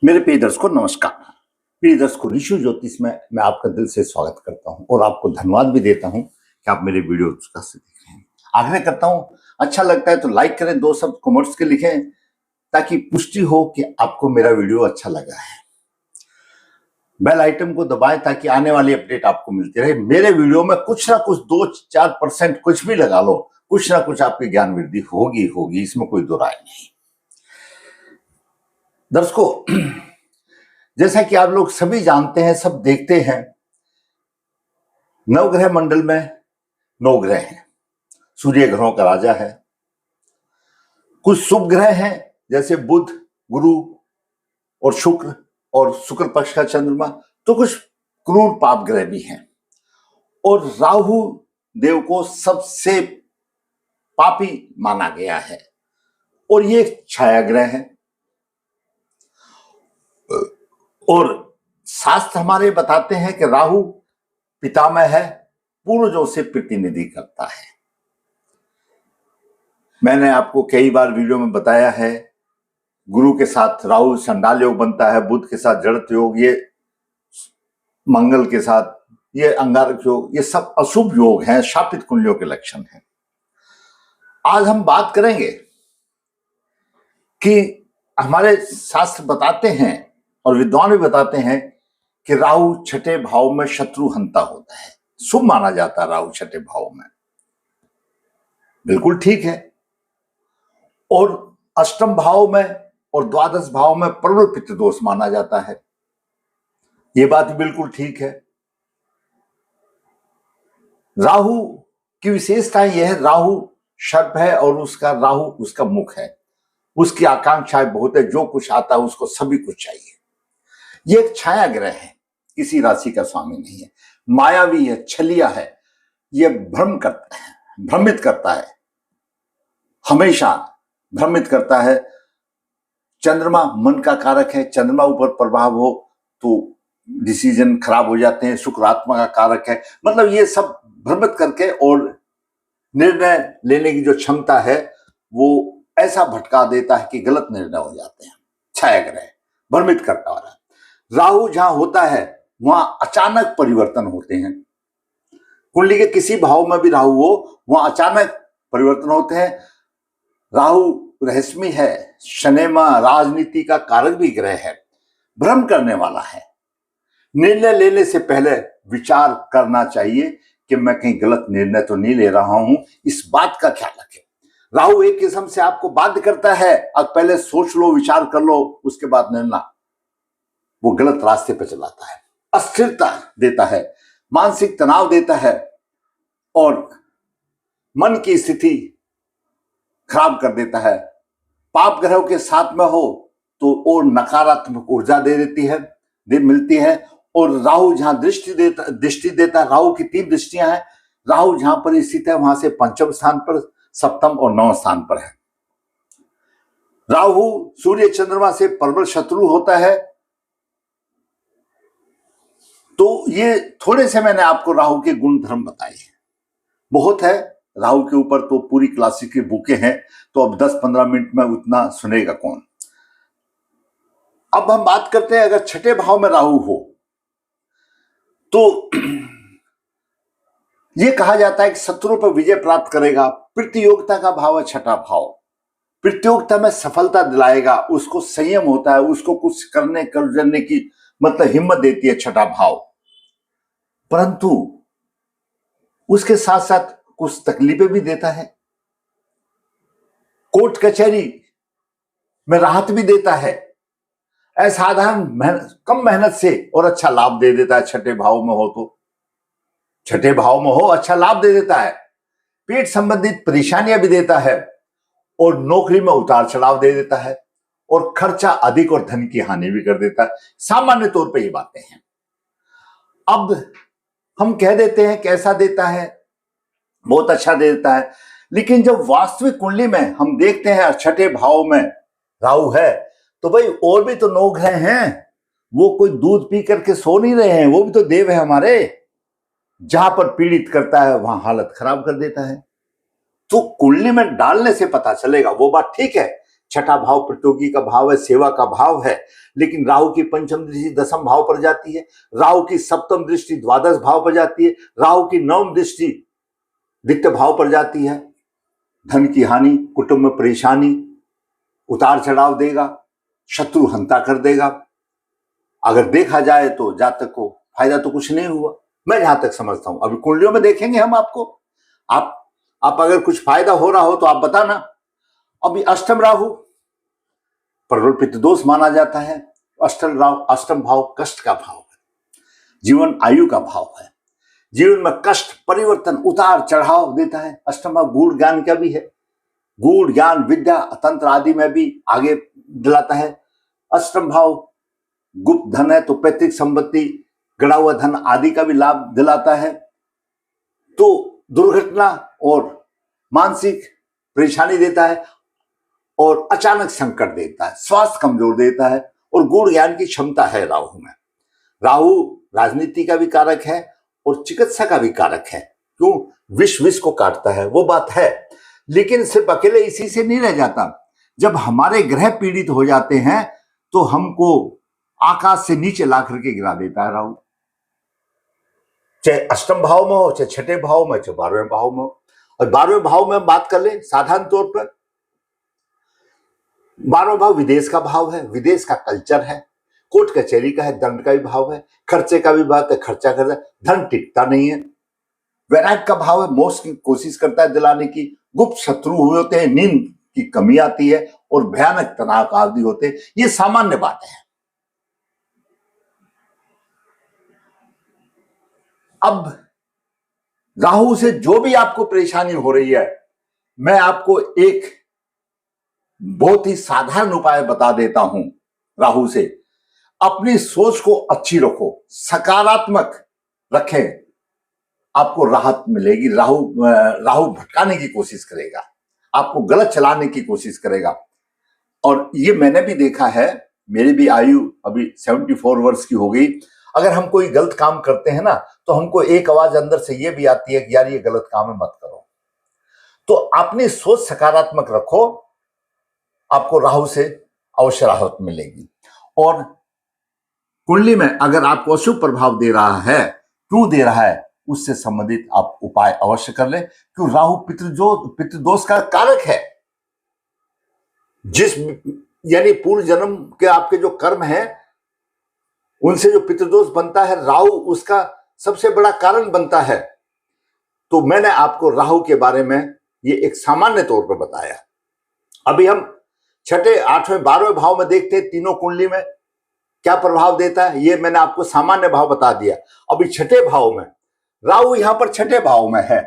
मेरे प्रिय दर्शकों नमस्कार। प्रिय दर्शकों, ऋषि ज्योतिष में मैं आपका दिल से स्वागत करता हूं और आपको धन्यवाद भी देता हूं कि आप मेरे वीडियो का से देख रहे हैं। आग्रह करता हूं, अच्छा लगता है तो लाइक करें, दो शब्द कमेंट्स के लिखें ताकि पुष्टि हो कि आपको मेरा वीडियो अच्छा लगा है। बेल आइटम को दबाएं ताकि आने वाली अपडेट आपको मिलती रहे। मेरे वीडियो में कुछ ना कुछ 2-4% कुछ भी लगा लो, कुछ ना कुछ आपकी ज्ञान वृद्धि होगी, इसमें कोई दो राय नहीं। दर्शकों, जैसा कि आप लोग सभी जानते हैं, सब देखते हैं, नवग्रह मंडल में 9 ग्रह हैं। सूर्य ग्रहों का राजा है। कुछ शुभ ग्रह हैं जैसे बुध, गुरु और शुक्र और शुक्र पक्ष का चंद्रमा, तो कुछ क्रूर पाप ग्रह भी हैं। और राहु देव को सबसे पापी माना गया है और ये छाया ग्रह है। और शास्त्र हमारे बताते हैं कि राहु पितामह है, पूर्वजों से प्रतिनिधि करता है। मैंने आपको कई बार वीडियो में बताया है, गुरु के साथ राहु संडाल योग बनता है, बुध के साथ जड़त योग, ये मंगल के साथ ये अंगारक योग, ये सब अशुभ योग हैं, शापित कुंडलियों के लक्षण हैं। आज हम बात करेंगे कि हमारे शास्त्र बताते हैं और विद्वान भी बताते हैं कि राहु छठे भाव में शत्रु हंता होता है, शुभ माना जाता है राहु छठे भाव में। बिल्कुल ठीक है। और अष्टम भाव में और द्वादश भाव में प्रबल पितृ दोष माना जाता है, ये बात बिल्कुल ठीक है। राहु की विशेषता यह है, राहु सर्प है और राहु उसका मुख है, उसकी आकांक्षाएं बहुत है, जो कुछ आता है उसको सभी कुछ चाहिए। ये एक छाया ग्रह है, किसी राशि का स्वामी नहीं है, मायावी है, छलिया है, ये भ्रम करता है, भ्रमित करता है, हमेशा भ्रमित करता है। चंद्रमा मन का कारक है, चंद्रमा ऊपर प्रभाव हो तो डिसीजन खराब हो जाते हैं। शुक्र आत्मा का कारक है, मतलब ये सब भ्रमित करके और निर्णय लेने की जो क्षमता है वो ऐसा भटका देता है कि गलत निर्णय हो जाते हैं। छाया ग्रह भ्रमित करता हो रहा है। राहु जहां होता है वहां अचानक परिवर्तन होते हैं। कुंडली के किसी भाव में भी राहु हो, वहां अचानक परिवर्तन होते हैं। राहु रहस्यमय है, शनेमा राजनीति का कारक भी ग्रह है, भ्रम करने वाला है। निर्णय लेने से पहले विचार करना चाहिए कि मैं कहीं गलत निर्णय तो नहीं ले रहा हूं, इस बात का ख्याल रखें। राहु एक किस्म से आपको बाध्य करता है, अब पहले सोच लो, विचार कर लो, उसके बाद निर्णय, वो गलत रास्ते पर चलाता है, अस्थिरता देता है, मानसिक तनाव देता है और मन की स्थिति खराब कर देता है। पाप ग्रहों के साथ में हो तो और नकारात्मक ऊर्जा दे देती है, मिलती है। और राहु जहां दृष्टि देता है, राहु की 3 दृष्टियां हैं। राहु जहां पर स्थित है वहां से पंचम स्थान पर, सप्तम और 9 स्थान पर है। राहु सूर्य चंद्रमा से प्रबल शत्रु होता है। तो ये थोड़े से मैंने आपको राहु के गुण धर्म बताए हैं, बहुत है। राहु के ऊपर तो पूरी क्लासिक की बुकें हैं, तो अब 10-15 मिनट में उतना सुनेगा कौन। अब हम बात करते हैं, अगर छठे भाव में राहु हो तो यह कहा जाता है कि शत्रु पर विजय प्राप्त करेगा। प्रतियोगिता का भाव है छठा भाव, प्रतियोगिता में सफलता दिलाएगा, उसको संयम होता है, उसको कुछ करने की मतलब हिम्मत देती है छठा भाव। परंतु उसके साथ साथ कुछ तकलीफें भी देता है, कोर्ट कचहरी में राहत भी देता है, असाधारण कम मेहनत से और अच्छा लाभ दे देता है। छठे भाव में हो तो, छठे भाव में हो अच्छा लाभ दे देता है, पेट संबंधित परेशानियां भी देता है और नौकरी में उतार चढ़ाव दे देता है और खर्चा अधिक और धन की हानि भी कर देता है। सामान्य तौर पे ये बातें हैं। अब हम कह देते हैं कैसा देता है, बहुत अच्छा दे देता है, लेकिन जब वास्तविक कुंडली में हम देखते हैं छठे भाव में राहु है तो भाई और भी तो 9 ग्रह हैं, वो कोई दूध पी करके सो नहीं रहे हैं, वो भी तो देव है हमारे। जहां पर पीड़ित करता है वहां हालत खराब कर देता है। तो कुंडली में डालने से पता चलेगा, वो बात ठीक है छठा भाव प्रतियोगी का भाव है, सेवा का भाव है, लेकिन राहु की पंचम दृष्टि दसम भाव पर जाती है, राहु की सप्तम दृष्टि द्वादश भाव पर जाती है, राहु की नवम दृष्टि द्वितीय भाव पर जाती है। धन की हानि, कुटुंब में परेशानी, उतार चढ़ाव देगा, शत्रु हंता कर देगा। अगर देखा जाए तो जातक को फायदा तो कुछ नहीं हुआ, मैं जहां तक समझता हूं। अभी कुंडलियों में देखेंगे हम आपको, आप अगर कुछ फायदा हो रहा हो तो आप बताना। अभी अष्टम राहु प्रबल दोष माना जाता है। अष्टम भाव कष्ट का भाव है, जीवन आयु का भाव है, जीवन में कष्ट, परिवर्तन, उतार चढ़ाव देता है। अष्टम भाव गूढ़ ज्ञान का भी है, गूढ़ ज्ञान, विद्या, तंत्र आदि में भी आगे दिलाता है। अष्टम भाव गुप्त धन है तो पैतृक संपत्ति, गड़ा हुआ धन आदि का भी लाभ दिलाता है। तो दुर्घटना और मानसिक परेशानी देता है और अचानक संकट देता है, स्वास्थ्य कमजोर देता है और गूढ़ ज्ञान की क्षमता है राहु में। राहु राजनीति का भी कारक है और चिकित्सा का भी कारक है। क्यों? विष को काटता है, वो बात है। लेकिन सिर्फ अकेले इसी से नहीं रह जाता। जब हमारे ग्रह पीड़ित हो जाते हैं तो हमको आकाश से नीचे ला करके गिरा देता है राहु, चाहे अष्टम भाव में हो, चाहे छठे भाव में, चाहे 12वें भाव में हो। और 12वें भाव में बात कर ले साधारण तौर पर, 12वां भाव विदेश का भाव है, विदेश का कल्चर है, कोर्ट कचहरी का है, दंड का भी भाव है, खर्चे का भी बात है, खर्चा करता है, धन टिकता नहीं है। वैराग्य का भाव है, मोक्ष की कोशिश करता है दिलाने की। गुप्त शत्रु हुए होते हैं, नींद की कमी आती है और भयानक तनाव आदि होते हैं। ये सामान्य बात है। अब राहु से जो भी आपको परेशानी हो रही है, मैं आपको एक बहुत ही साधारण उपाय बता देता हूं। राहु से अपनी सोच को अच्छी रखो, सकारात्मक रखें, आपको राहत मिलेगी। राहु भटकाने की कोशिश करेगा, आपको गलत चलाने की कोशिश करेगा। और ये मैंने भी देखा है, मेरी भी आयु अभी 74 वर्ष की हो गई। अगर हम कोई गलत काम करते हैं ना तो हमको एक आवाज अंदर से ये भी आती है कि यार ये गलत काम है, मत करो। तो अपनी सोच सकारात्मक रखो, आपको राहु से अवश्य राहत मिलेगी। और कुंडली में अगर आपको अशुभ प्रभाव दे रहा है, क्यों दे रहा है, उससे संबंधित आप उपाय अवश्य कर ले। क्यों? राहु पितृदोष का कारक है। यानी पूर्व जन्म के आपके जो कर्म है उनसे जो पितृदोष बनता है, राहु उसका सबसे बड़ा कारण बनता है। तो मैंने आपको राहु के बारे में ये एक सामान्य तौर पर बताया। अभी हम छठे, 8वें, 12वें भाव में देखते हैं तीनों कुंडली में क्या प्रभाव देता है। ये मैंने आपको सामान्य भाव बता दिया। अभी छठे भाव में राहु यहां पर छठे भाव में है।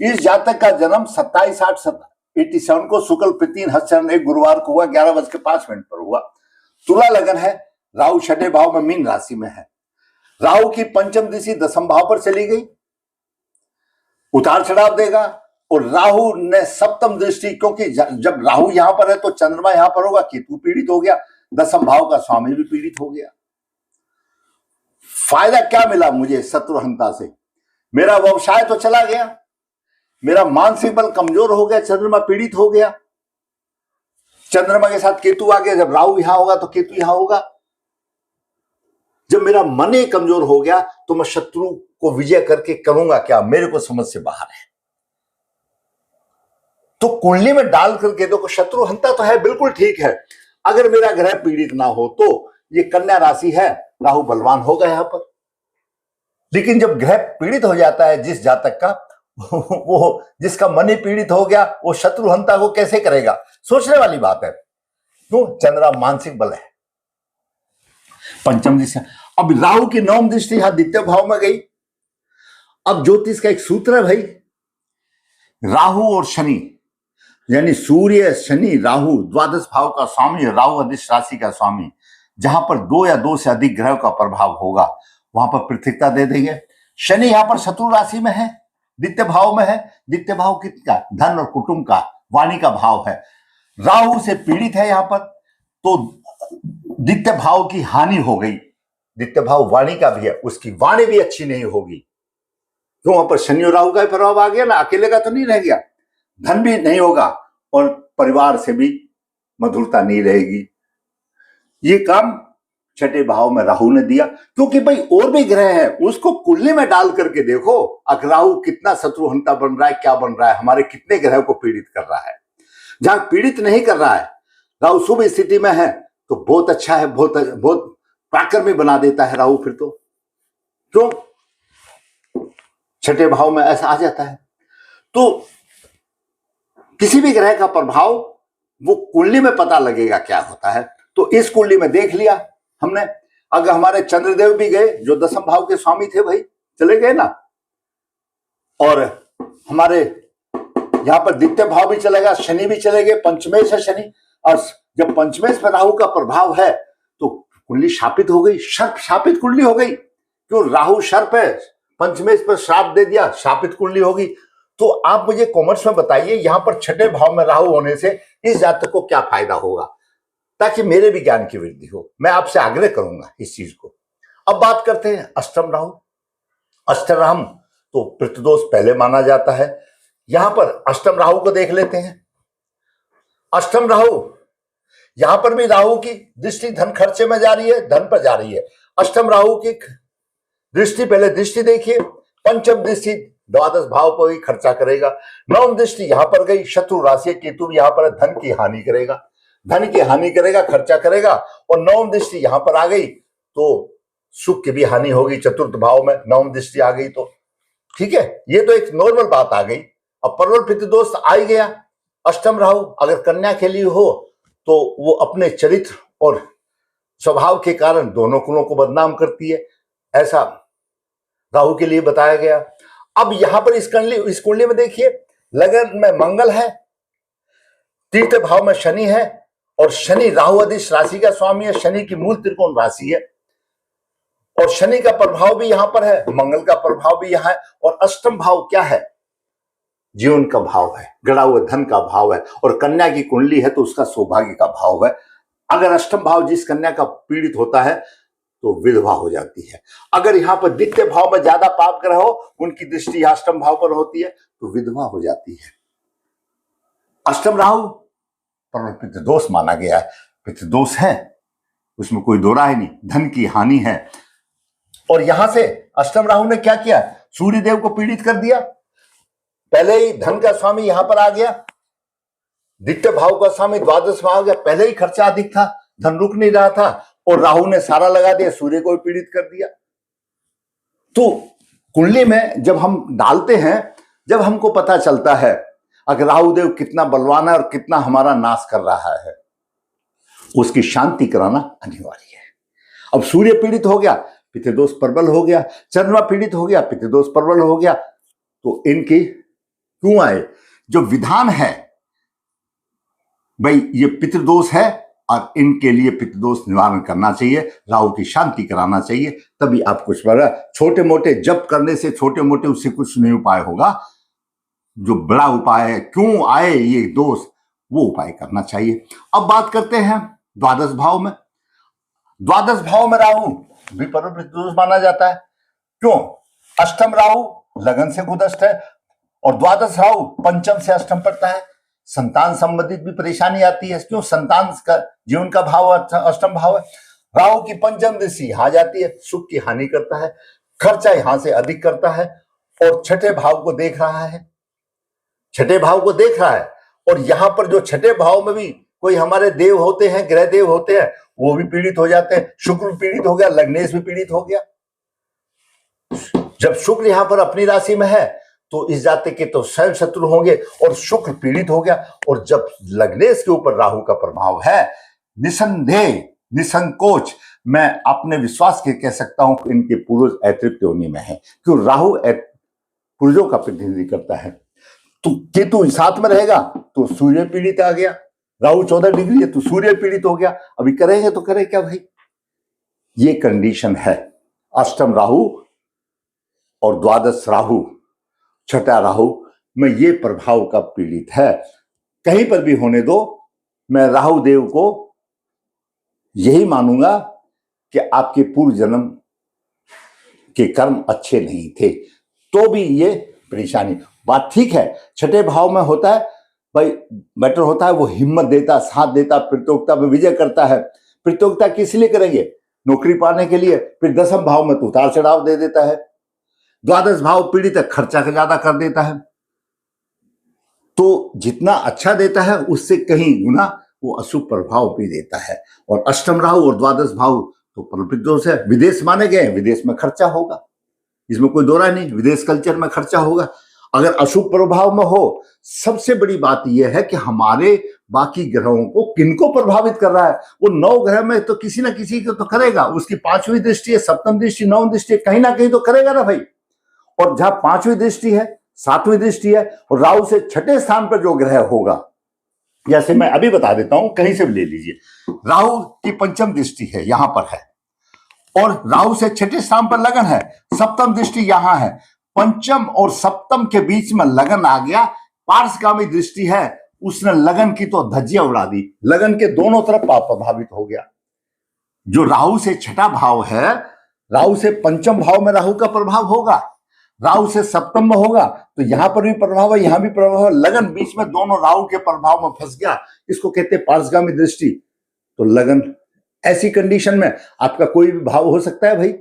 इस जातक का जन्म 27/8/87 को शुक्ल प्रतीन हस्तचरण 1 गुरुवार को हुआ, 11:05 पर हुआ। तुला लगन है, राहु छठे भाव में मीन राशि में है। राहु की पंचम दृष्टि दसम भाव पर चली गई, उतार चढ़ाव देगा। और राहु ने सप्तम दृष्टि, क्योंकि जब राहु यहां पर है तो चंद्रमा यहां पर होगा, केतु पीड़ित हो गया, दसम भाव का स्वामी भी पीड़ित हो गया। फायदा क्या मिला मुझे शत्रुहंता से? मेरा व्यवसाय तो चला गया, मेरा मानसिक बल कमजोर हो गया, चंद्रमा पीड़ित हो गया। चंद्रमा के साथ केतु आ गया, जब राहु यहां होगा तो केतु यहां होगा। जब मेरा मन ही कमजोर हो गया तो मैं शत्रु को विजय करके करूंगा क्या? मेरे को समझ से बाहर है। तो कुंडली में डाल करके देखो, शत्रुहंता तो है, बिल्कुल ठीक है। अगर मेरा ग्रह पीड़ित ना हो तो ये कन्या राशि है, राहु बलवान होगा यहां पर। लेकिन जब ग्रह पीड़ित हो जाता है जिस जातक का, वो जिसका मन ही पीड़ित हो गया, वो शत्रुहंता को कैसे करेगा? सोचने वाली बात है। क्यों? चंद्रा मानसिक बल है, पंचम दृष्टि। अब राहु की नवम दृष्टि यहां द्वितीय भाव में गई। अब ज्योतिष का एक सूत्र है भाई, राहु और शनि, यानी सूर्य, शनि, राहु द्वादश भाव का स्वामी, राहु अधिष्ठ राशि का स्वामी। जहां पर 2 या 2 से अधिक ग्रह का प्रभाव होगा वहां पर पृथकता दे देंगे। शनि यहां पर शत्रु राशि में है, द्वितीय भाव में है। द्वितीय भाव किसका? धन और कुटुंब का, वाणी का भाव है। राहु से पीड़ित है यहां पर, तो द्वितीय भाव की हानि हो गई। द्वितीय भाव वाणी का भी है, उसकी वाणी भी अच्छी नहीं होगी। क्यों? वहां पर शनि और राहु का प्रभाव आ गया ना, अकेले का तो नहीं रह गया। धन भी नहीं होगा और परिवार से भी मधुरता नहीं रहेगी। ये काम छठे भाव में राहु ने दिया, क्योंकि भाई और भी ग्रह है, उसको कुंडली में डाल करके देखो अगर राहु कितना शत्रुहंता बन रहा है, क्या बन रहा है, हमारे कितने ग्रह को पीड़ित कर रहा है। जहां पीड़ित नहीं कर रहा है, राहु शुभ स्थिति में है, तो बहुत अच्छा है, बहुत बहुत पराक्रमी बना देता है राहु। फिर तो क्यों छठे भाव में ऐसा आ जाता है। तो किसी भी ग्रह का प्रभाव वो कुंडली में पता लगेगा क्या होता है। तो इस कुंडली में देख लिया हमने। अगर हमारे चंद्रदेव भी गए, जो दसम भाव के स्वामी थे भाई, चले गए ना, और हमारे यहां पर द्वितीय भाव भी चलेगा, शनि भी चले गए, पंचमेश है शनि, और जब पंचमेश पर राहु का प्रभाव है तो कुंडली शापित हो गई, सर्प शापित कुंडली हो गई। क्यों? राहु सर्प है, पंचमेश पर श्राप दे दिया, शापित कुंडली होगी। तो आप मुझे कॉमर्स में बताइए, यहां पर छठे भाव में राहु होने से इस जातक को क्या फायदा होगा, ताकि मेरे भी ज्ञान की वृद्धि हो। मैं आपसे आग्रह करूंगा इस चीज को। अब बात करते हैं अष्टम राहु। अष्टम तो पितृदोष पहले माना जाता है। यहां पर अष्टम राहु को देख लेते हैं। अष्टम राहु, यहां पर भी राहु की दृष्टि धन खर्चे में जा रही है, धन पर जा रही है। अष्टम राहु की दृष्टि, पहले दृष्टि देखिए, पंचम दृष्टि द्वादश भाव पर ही खर्चा करेगा। नवम दृष्टि यहां पर गई, शत्रु राशि केतु यहां पर धन की हानि करेगा, धन की हानि करेगा, खर्चा करेगा। और नवम दृष्टि यहां पर आ गई तो सुख की भी हानि होगी। चतुर्थ भाव में नवम दृष्टि आ गई तो ठीक है, ये तो एक नॉर्मल बात आ गई। अब प्रबल पितृदोष आ ही गया। अष्टम राहु अगर कन्या के लिए हो तो वो अपने चरित्र और स्वभाव के कारण दोनों कुलों को बदनाम करती है, ऐसा राहु के लिए बताया गया। अब यहां पर इस कुंडली में देखिए, लगन में मंगल है, तीसरे भाव में शनि है, और शनि राहु अधिश राशि का स्वामी है। शनि की मूल त्रिकोण राशि है, और शनि का प्रभाव भी यहां पर है, मंगल का प्रभाव भी यहां है। और अष्टम भाव क्या है? जीवन का भाव है, गड़ा हुआ धन का भाव है, और कन्या की कुंडली है तो उसका सौभाग्य का भाव है। अगर अष्टम भाव जिस कन्या का पीड़ित होता है तो विधवा हो जाती है। अगर यहाँ पर द्वितीय भाव में ज्यादा पाप ग्रह हो, उनकी दृष्टि अष्टम भाव पर होती है तो विधवा हो जाती है। अष्टम राहु पर पितृदोष माना गया है, पितृदोष है, उसमें कोई दो राय नहीं, धन की हानि है। और यहां से अष्टम राहु ने क्या किया? सूर्य देव को पीड़ित कर दिया। पहले ही धन का स्वामी यहां पर आ गया, द्वितीय भाव का स्वामी द्वादश भाव आ गया, पहले ही खर्चा अधिक था, धन रुक नहीं रहा था, और राहु ने सारा लगा दिया, सूर्य को पीड़ित कर दिया। तो कुंडली में जब हम डालते हैं, जब हमको पता चलता है अगर राहु देव कितना बलवान है और कितना हमारा नाश कर रहा है, उसकी शांति कराना अनिवार्य है। अब सूर्य पीड़ित हो गया, पितृदोष प्रबल हो गया, चंद्रमा पीड़ित हो गया, पितृदोष प्रबल हो गया, तो इनकी क्यों आए? जो विधान है भाई, ये पितृदोष है और इनके लिए पितृदोष निवारण करना चाहिए, राहु की शांति कराना चाहिए, तभी आप कुछ बड़ा। छोटे मोटे जप करने से, छोटे मोटे उससे कुछ नहीं उपाय होगा। जो बड़ा उपाय है, क्यों आए ये दोष, वो उपाय करना चाहिए। अब बात करते हैं द्वादश भाव में। द्वादश भाव में राहु भी पितृदोष माना जाता है। क्यों? अष्टम राहु लगन से खुदष्ट है, और द्वादश राहु पंचम से अष्टम पड़ता है। संतान संबंधित भी परेशानी आती है। क्यों? संतान का जीवन का भाव अष्टम भाव है। राहु की पंचम दृष्टि यहां जाती है, सुख की हानि करता है, खर्चा यहां से अधिक करता है, और छठे भाव को देख रहा है, छठे भाव को देख रहा है। और यहां पर जो छठे भाव में भी कोई हमारे देव होते हैं, ग्रह देव होते हैं, वो भी पीड़ित हो जाते हैं। शुक्र पीड़ित हो गया, लग्नेश भी पीड़ित हो गया। जब शुक्र यहां पर अपनी राशि में है तो इस जातक के तो स्वयं शत्रु होंगे, और शुक्र पीड़ित हो गया। और जब लग्नेश के ऊपर राहु का प्रभाव है, निसंदेह निसंकोच मैं अपने विश्वास के कह सकता हूं कि इनके पूर्वज अतृप्त योनि में है। क्यों? राहु पूर्वजों का प्रतिनिधि करता है। तो केतु साथ में रहेगा तो सूर्य पीड़ित आ गया, राहु 14 डिग्री है तो सूर्य पीड़ित हो गया। अभी करेंगे तो करें क्या भाई? ये कंडीशन है। अष्टम राहु और द्वादश राहु, छठा राहु में ये प्रभाव का पीड़ित है। कहीं पर भी होने दो, मैं राहु देव को यही मानूंगा कि आपके पूर्व जन्म के कर्म अच्छे नहीं थे, तो भी ये परेशानी। बात ठीक है, छठे भाव में होता है भाई बेटर होता है, वो हिम्मत देता, साथ देता, प्रतियोगिता में विजय करता है। प्रतियोगिता किस लिए करेंगे? नौकरी पाने के लिए। फिर दसम भाव में तो उतार चढ़ाव दे देता है। द्वादश भाव पीड़ित है, खर्चा ज्यादा कर देता है। तो जितना अच्छा देता है उससे कहीं गुना वो अशुभ प्रभाव भी देता है। और अष्टम राहु और द्वादश भाव तो प्रबल दोष है। विदेश माने गए, विदेश में खर्चा होगा, इसमें कोई दो राय नहीं, विदेश कल्चर में खर्चा होगा। अगर अशुभ प्रभाव में हो, सबसे बड़ी बात यह है कि हमारे बाकी ग्रहों को किनको प्रभावित कर रहा है। वो 9 ग्रह में तो किसी ना किसी को तो करेगा। उसकी 5वीं दृष्टि है, सप्तम दृष्टि, 9वीं दृष्टि है, कहीं ना कहीं तो करेगा ना भाई। और जहां 5वीं दृष्टि है, 7वीं दृष्टि है, और राहु से 6ठे स्थान पर जो ग्रह होगा, जैसे मैं अभी बता देता हूं, कहीं से भी ले लीजिए। राहु की 5वीं दृष्टि है, यहां पर है, और राहु से 6ठे स्थान पर लगन है। सप्तम दृष्टि यहां है, 5म और 7म के बीच में लगन आ गया। पार्श्वगामी दृष्टि है, उसने लगन की तो धज्जियां उड़ा दी, लगन के दोनों तरफ पाप प्रभावित हो गया। जो राहु से 6ठा भाव है, राहु से 5म भाव में राहु का प्रभाव होगा, राहु से 7म में होगा, तो यहां पर भी प्रभाव है, यहां भी प्रभाव है। लगन बीच में दोनों राहु के प्रभाव में फंस गया, इसको कहते हैं पार्श्वगामी दृष्टि। तो लगन, ऐसी कंडीशन में आपका कोई भी भाव हो सकता है भाई।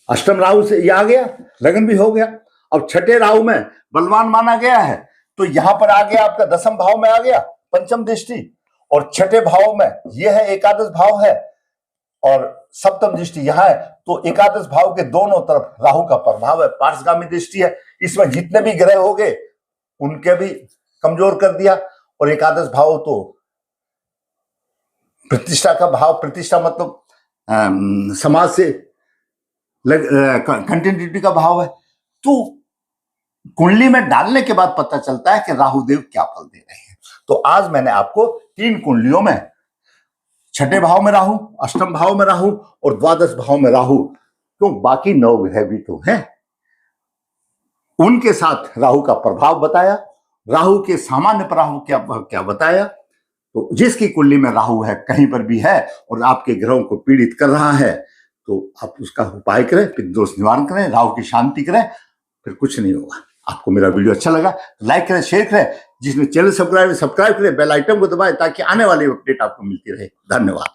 अष्टम राहु से ये आ गया, लगन भी हो गया। अब 6ठे राहु में बलवान माना गया है, तो यहां पर आ गया आपका 10म भाव में आ गया 5म दृष्टि, और 6ठे भाव में यह है एकादश भाव है, और 7म दृष्टि यहां है। तो एकादश भाव के दोनों तरफ राहु का प्रभाव है, पार्श्वगामी दृष्टि है। इसमें जितने भी ग्रह हो गए उनके भी कमजोर कर दिया। और एकादश भाव तो प्रतिष्ठा का भाव, प्रतिष्ठा मतलब समाज से कंटिन्यूटी का भाव है। तो कुंडली में डालने के बाद पता चलता है कि राहु देव क्या फल दे रहे हैं। तो आज मैंने आपको 3 कुंडलियों में 6ठे भाव में राहु, अष्टम भाव में राहु और द्वादश भाव में राहु, क्यों बाकी 9 ग्रह भी तो हैं, उनके साथ राहु का प्रभाव बताया, राहु के सामान्य प्रभाव क्या बताया। तो जिसकी कुंडली में राहु है, कहीं पर भी है, और आपके ग्रहों को पीड़ित कर रहा है, तो आप उसका उपाय करें, पितृदोष निवारण करें, राहु की शांति करें, फिर कुछ नहीं होगा। आपको मेरा वीडियो अच्छा लगा तो लाइक करें, शेयर करें। जिसने चैनल सब्सक्राइब करें, बेल आइकन को दबाएं, ताकि आने वाली अपडेट आपको मिलती रहे। धन्यवाद।